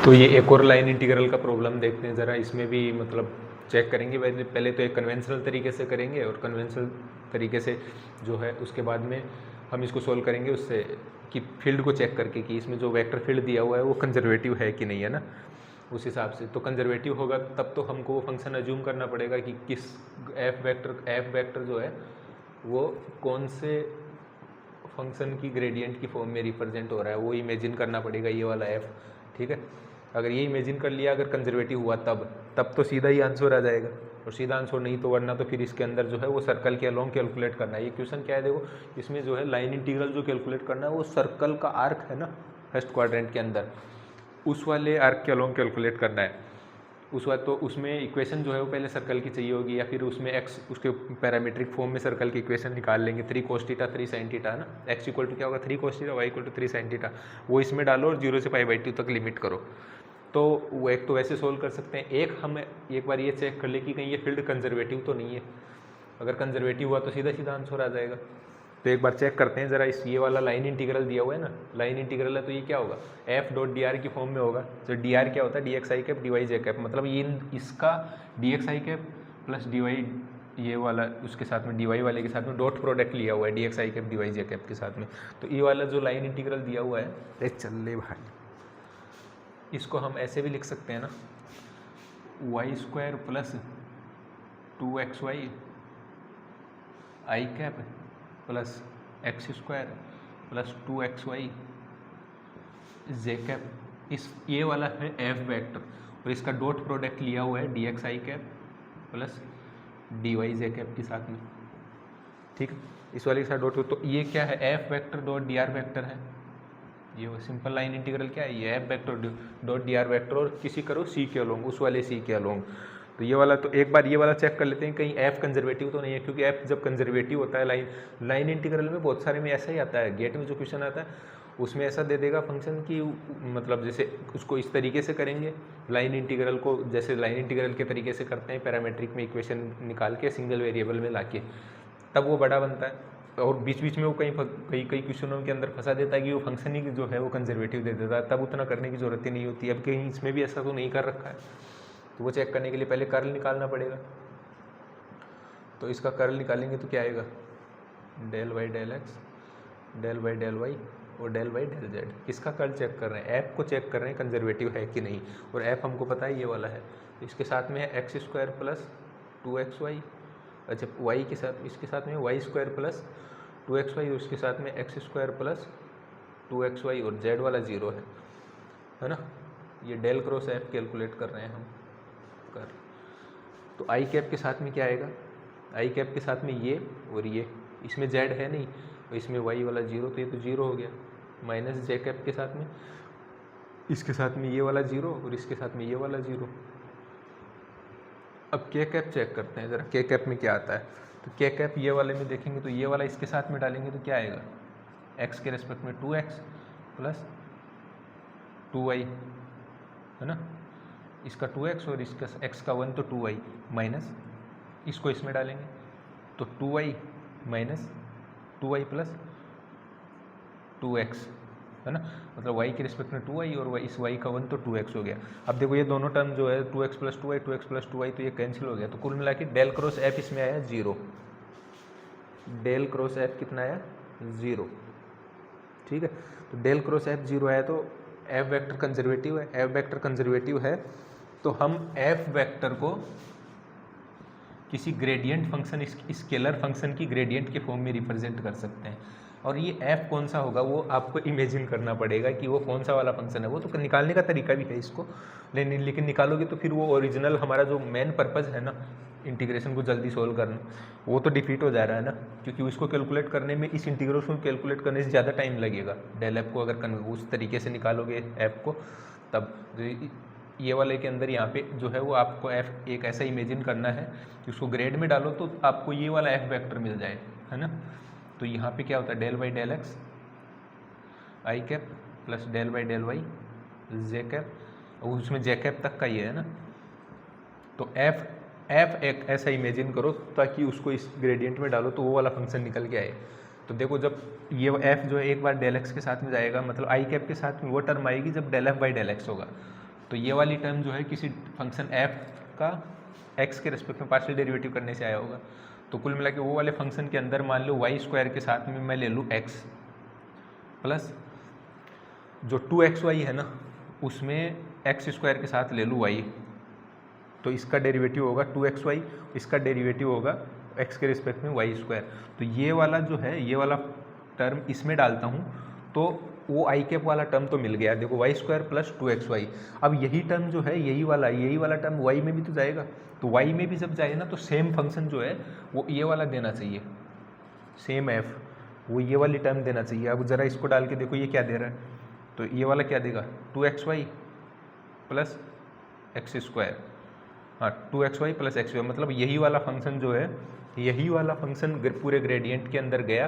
तो ये एक और लाइन इंटीग्रल का प्रॉब्लम देखते हैं ज़रा। इसमें भी मतलब चेक करेंगे पहले तो एक कन्वेंशनल तरीके से करेंगे, और कन्वेंशनल तरीके से जो है उसके बाद में हम इसको सोल्व करेंगे उससे कि फील्ड को चेक करके कि इसमें जो वेक्टर फील्ड दिया हुआ है वो कंजर्वेटिव है कि नहीं है ना, उस हिसाब से। तो कंजर्वेटिव होगा तब तो हमको वो फंक्शन अज्यूम करना पड़ेगा कि किस एफ वेक्टर जो है वो कौन से फंक्शन की ग्रेडियंट की फॉर्म में रिप्रेजेंट हो रहा है, वो इमेजिन करना पड़ेगा ये वाला एफ। ठीक है, अगर ये इमेजिन कर लिया, अगर कंजर्वेटिव हुआ तब तो सीधा ही आंसर आ जाएगा, और सीधा आंसर नहीं तो वरना तो फिर इसके अंदर जो है वो सर्कल के अलोंग कैलकुलेट करना है। ये क्वेश्चन क्या है, देखो इसमें जो है लाइन इंटीग्रल जो कैलकुलेट करना है वो सर्कल का आर्क है ना फर्स्ट क्वाड्रेंट के अंदर, उस वाले आर्क के अलोंग कैलकुलेट करना है। उस बात तो उसमें इक्वेशन जो है वो पहले सर्कल की चाहिए होगी, या फिर उसमें एक्स उसके पैरामीट्रिक फॉर्म में सर्कल की इक्वेशन निकाल लेंगे, 3 cos थीटा 3 sin थीटा ना। एक्स इक्वल टू क्या होगा 3 cos theta, y equal to 3 sin theta, वो इसमें डालो और 0 से π/2 तक लिमिट करो। तो वो एक तो वैसे सोल्व कर सकते हैं, एक हम एक बार ये चेक कर ले कि कहीं ये फील्ड कंजर्वेटिव तो नहीं है। अगर कंजर्वेटिव हुआ तो सीधा सीधा आंसर आ जाएगा। तो एक बार चेक करते हैं ज़रा, इस ये वाला लाइन इंटीग्रल दिया हुआ है ना, लाइन इंटीग्रल है तो ये क्या होगा f.dr की फॉर्म में होगा। तो dr क्या होता है dxi cap dy j cap, मतलब ये इसका dxi कैप प्लस dy, ये वाला उसके साथ में dy वाले के साथ में डॉट प्रोडक्ट लिया हुआ है dxi cap dy j cap के साथ में। तो ये वाला जो लाइन इंटीग्रल दिया हुआ है चल ले भाई, इसको हम ऐसे भी लिख सकते हैं ना, y² plus 2xy I cap plus x² plus 2xy J cap. इस ये वाला है एफ वेक्टर, और इसका डॉट प्रोडक्ट लिया हुआ है dxi कैप प्लस dy जे कैप के साथ में। ठीक है, इस वाले के साथ डॉट, तो ये क्या है F vector dot D R vector है। ये सिंपल लाइन इंटीग्रल क्या है, ये F vector dot D R vector, और किसी करो सी के अलोंग, उस वाले सी के अलोंग। तो ये वाला, तो एक बार ये वाला चेक कर लेते हैं कहीं एफ कंजर्वेटिव तो नहीं है, क्योंकि एफ जब कंजर्वेटिव होता है लाइन इंटीग्रल में बहुत सारे में ऐसा ही आता है। गेट में जो क्वेश्चन आता है उसमें ऐसा दे देगा फंक्शन की, मतलब जैसे उसको इस तरीके से करेंगे लाइन इंटीग्रल को, जैसे लाइन इंटीग्रल के तरीके से करते हैं पैरामीट्रिक में इक्वेशन निकाल के सिंगल वेरिएबल में लाके, तब वो बड़ा बनता है। और बीच बीच में वो कई क्वेश्चनों के अंदर फंसा देता है कि वो फंक्शन ही जो है वो कंजर्वेटिव दे देता है, तब उतना करने की ज़रूरत ही नहीं होती। अब कहीं इसमें भी ऐसा तो नहीं कर रखा है, तो वो चेक करने के लिए पहले कर्ल निकालना पड़ेगा। तो इसका कर्ल निकालेंगे तो क्या आएगा, del Y del x, del Y del y और डेल वाई डेल जेड। किसका कर्ल चेक कर रहे हैं, ऐप को चेक कर रहे हैं कंजर्वेटिव है कि नहीं, और ऐप हमको पता है ये वाला है। इसके साथ में है x² प्लस 2xy, अच्छा y के साथ, इसके साथ में y² प्लस 2xy, और उसके साथ में x² प्लस 2xy, और z वाला 0 है ना। ये डेल क्रॉस एफ कैलकुलेट कर रहे हैं हम कर। तो आई कैप के साथ में क्या आएगा, आई कैप के साथ में ये और ये, इसमें z है नहीं और इसमें y वाला 0, तो ये तो 0 हो गया। माइनस जे कैप के साथ में, इसके साथ में ये वाला 0 और इसके साथ में ये वाला 0। अब के कैप चेक करते हैं ज़रा, के कैप में क्या आता है। तो के कैप ये वाले में देखेंगे तो ये वाला इसके साथ में डालेंगे तो क्या आएगा, x के रेस्पेक्ट में 2x प्लस 2y है ना, इसका 2x और इसका x का 1 तो 2y, माइनस इसको इसमें डालेंगे तो 2y minus 2y plus 2x है ना, मतलब y के रिस्पेक्ट में 2y और इस y का 1 तो 2x हो गया। अब देखो ये दोनों टर्म जो है 2x plus 2y 2x plus 2y, तो ये कैंसिल हो गया। तो कुल मिला के डेल क्रॉस एफ इसमें आया 0, डेल क्रॉस एफ कितना आया 0। ठीक है, तो डेल क्रॉस एफ 0 आया तो एफ वेक्टर कंजर्वेटिव है। एफ वेक्टर कंजर्वेटिव है तो हम एफ वेक्टर को किसी ग्रेडियंट फंक्शन, स्केलर फंक्शन की ग्रेडियंट के फॉर्म में रिप्रेजेंट कर सकते हैं। और ये f कौन सा होगा वो आपको इमेजिन करना पड़ेगा कि वो कौन सा वाला फंक्शन है। वो तो निकालने का तरीका भी है इसको, लेकिन निकालोगे तो फिर वो ओरिजिनल हमारा जो मेन पर्पज़ है ना इंटीग्रेशन को जल्दी सोल्व करना, वो तो डिफीट हो जा रहा है ना, क्योंकि उसको कैलकुलेट करने में, इस इंटीग्रल को कैलकुलेट करने से ज़्यादा टाइम लगेगा। डेल एफ को अगर उस तरीके से निकालोगे ऐप को, तब ये वाले के अंदर यहाँ पे जो है वो आपको एफ एक ऐसा इमेजिन करना है कि उसको ग्रेड में डालो तो आपको ये वाला एफ वेक्टर मिल जाए, है ना। तो यहाँ पे क्या होता है del Y del X I cap plus del Y del Y J cap, और उसमें जे कैप तक का ये है ना। तो एफ एक ऐसा इमेजिन करो ताकि उसको इस ग्रेडियंट में डालो तो वो वाला फंक्शन निकल के आए। तो देखो जब ये एफ जो है एक बार डेल एक्स के साथ में जाएगा, मतलब आई कैप के साथ में वो टर्म आएगी जब del f by del x होगा। तो ये वाली टर्म जो है किसी फंक्शन एफ का एक्स के रेस्पेक्ट में पार्शियल डेरिवेटिव करने से आया होगा। तो कुल मिला के वो वाले फंक्शन के अंदर मान लो वाई स्क्वायर के साथ में मैं ले लूँ एक्स प्लस जो 2xy है ना उसमें एक्स स्क्वायर के साथ ले लूँ वाई, तो इसका डेरिवेटिव होगा 2xy, इसका डेरिवेटिव होगा x के रिस्पेक्ट में वाई स्क्वायर। तो ये वाला जो है ये वाला टर्म इसमें डालता हूँ तो वो आई कैप वाला टर्म तो मिल गया, देखो वाई स्क्वायर प्लस 2xy। अब यही टर्म जो है यही वाला टर्म वाई में भी तो जाएगा, तो वाई में भी जब जाए ना तो सेम फंक्शन जो है वो ये वाला देना चाहिए, सेम एफ वो ये वाली टर्म देना चाहिए। अब ज़रा इसको डाल के देखो ये क्या दे रहा है, तो ये वाला क्या देगा 2xy प्लस एक्स स्क्वायर, हाँ 2xy प्लस एक्स, मतलब यही वाला फंक्शन जो है यही वाला फंक्शन पूरे ग्रेडियंट के अंदर गया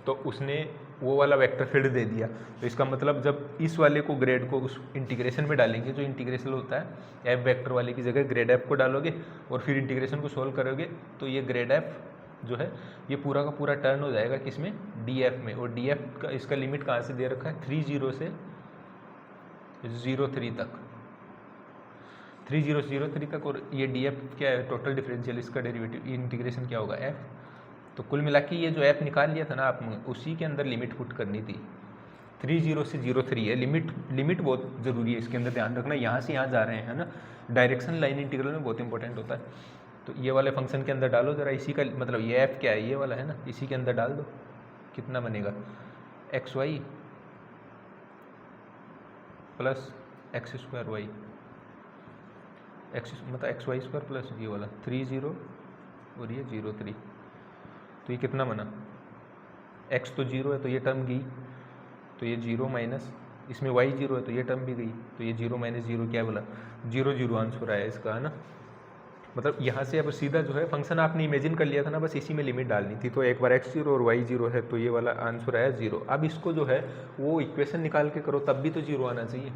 तो उसने वो वाला वेक्टर फील्ड दे दिया। तो इसका मतलब जब इस वाले को ग्रेड को उस इंटीग्रेशन में डालेंगे, जो इंटीग्रेशन होता है एफ वेक्टर वाले की जगह ग्रेड एफ को डालोगे और फिर इंटीग्रेशन को सोल्व करोगे तो ये ग्रेड एफ जो है ये पूरा का पूरा टर्न हो जाएगा किसमें डी एफ में। और डी एफ का इसका लिमिट कहाँ से दे रखा है 30 से 03 तक, 3003 तक। और ये डी एफ क्या है टोटल डिफरेंशियल, इसका डेरिवेटिव इंटीग्रेशन क्या होगा एफ। तो कुल मिला के ये जो एफ निकाल लिया था ना आपने उसी के अंदर लिमिट पुट करनी थी, 30 से 03 है लिमिट बहुत ज़रूरी है इसके अंदर, ध्यान रखना यहाँ से यहाँ जा रहे हैं है ना, डायरेक्शन लाइन इंटीग्रल में बहुत इंपॉर्टेंट होता है। तो ये वाले फंक्शन के अंदर डालो ज़रा, इसी का मतलब ये एफ क्या है ये वाला है ना, इसी के अंदर डाल दो, कितना बनेगा XY plus x square y, x मतलब XY स्क्वायर प्लस ये वाला 30 और ये 03, तो ये कितना बना x तो 0 है तो ये टर्म गई, तो ये 0 माइनस इसमें y 0 है तो ये टर्म भी गई, तो ये 0 माइनस 0 क्या बोला 0 आंसर आया इसका है ना। मतलब यहाँ से अब सीधा जो है फंक्शन आपने इमेजिन कर लिया था ना, बस इसी में लिमिट डालनी थी। तो एक बार x 0 और y 0 है तो ये वाला आंसर आया 0। अब इसको जो है वो इक्वेशन निकाल के करो तब भी तो 0 आना चाहिए,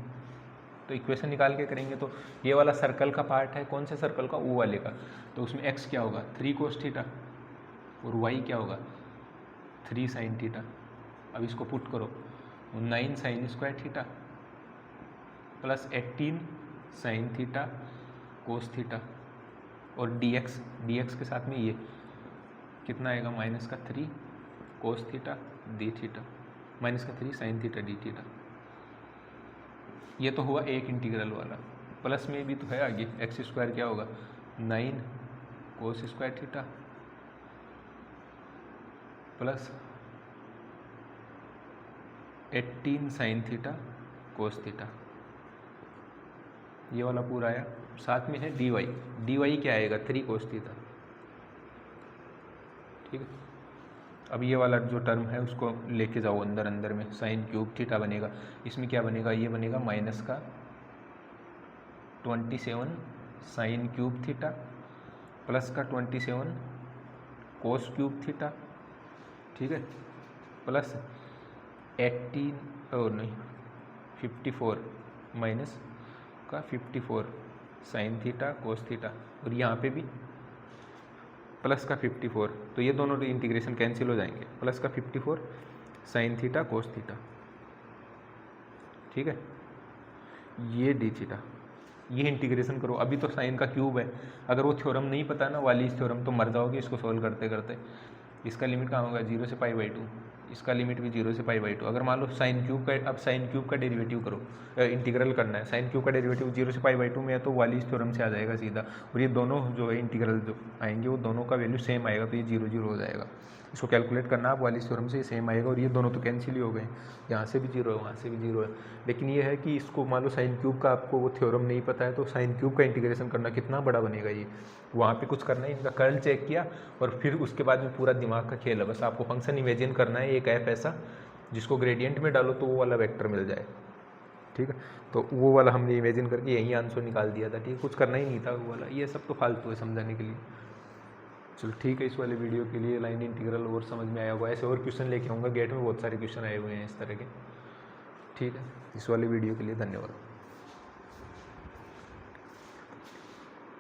तो इक्वेशन निकाल के करेंगे। तो ये वाला सर्कल का पार्ट है, कौन से सर्कल का, वो वाले का, तो उसमें x क्या होगा 3 cos थीटा और y क्या होगा 3 sin थीटा। अब इसको पुट करो 9 sin square theta plus 18 sin theta cos theta और dx के साथ में ये कितना आएगा माइनस का 3 cos theta d theta minus का 3 sin थीटा d थीटा। ये तो हुआ एक इंटीग्रल वाला, प्लस में भी तो है आगे एक्स स्क्वायर क्या होगा 9 cos square theta plus 18 sin theta cos theta, ये वाला पूरा आया। साथ में है dy क्या आएगा 3 cos थीटा, ठीक है। अब ये वाला जो टर्म है उसको लेके जाओ अंदर में, साइन क्यूब थीटा बनेगा, इसमें क्या बनेगा ये बनेगा माइनस का 27 साइन क्यूब थीटा प्लस का 27 कोस क्यूब थीटा, ठीक है, प्लस 18 और नहीं 54 माइनस का 54 साइन थीटा कोस थीटा, और यहाँ पे भी प्लस का 54, तो ये दोनों इंटीग्रेशन कैंसिल हो जाएंगे, प्लस का 54 साइन थीटा कोस थीटा, ठीक है। ये डी थीटा, ये इंटीग्रेशन करो। अभी तो साइन का क्यूब है, अगर वो थ्योरम नहीं पता ना वाली थ्योरम तो मर जाओगे इसको सोल्व करते करते। इसका लिमिट कहाँ होगा 0 से π/2, इसका लिमिट भी 0 से π/2। अगर मान लो साइन क्यूब का, अब साइन क्यूब का डेरिवेटिव करो, इंटीग्रल करना है, साइन क्यूब का डेरिवेटिव 0 से π/2 में है तो वाली थ्योरम से आ जाएगा सीधा, और ये दोनों जो है इंटीग्रल जो आएंगे वो दोनों का वैल्यू सेम आएगा, तो ये 0 हो जाएगा। इसको कैलकुलेट करना आप वाली थ्योरम से सेम आएगा, और ये दोनों तो कैंसिल ही हो गए, यहाँ से भी 0 है वहाँ से भी 0 है। लेकिन ये है कि इसको मान लो साइन क्यूब का आपको वो थ्योरम नहीं पता है तो साइन क्यूब का इंटीग्रेशन करना कितना बड़ा बनेगा ये, वहाँ पे कुछ करना है, इनका कर्ल चेक किया और फिर उसके बाद में पूरा दिमाग का खेल है। बस आपको फंक्शन इमेजिन करना है एक एफ ऐसा जिसको ग्रेडियंट में डालो तो वो वाला वेक्टर मिल जाए, ठीक है। तो वो वाला हमने इमेजिन करके यही आंसर निकाल दिया था, ठीक है, कुछ करना ही नहीं था वो वाला, ये सब तो फालतू है समझाने के लिए। चलो ठीक है, इस वाले वीडियो के लिए लाइन इंटीग्रल और समझ में आया होगा। ऐसे और क्वेश्चन लेके आऊँगा, गेट में बहुत सारे क्वेश्चन आए हुए हैं इस तरह के, ठीक है। इस वाले वीडियो के लिए धन्यवाद।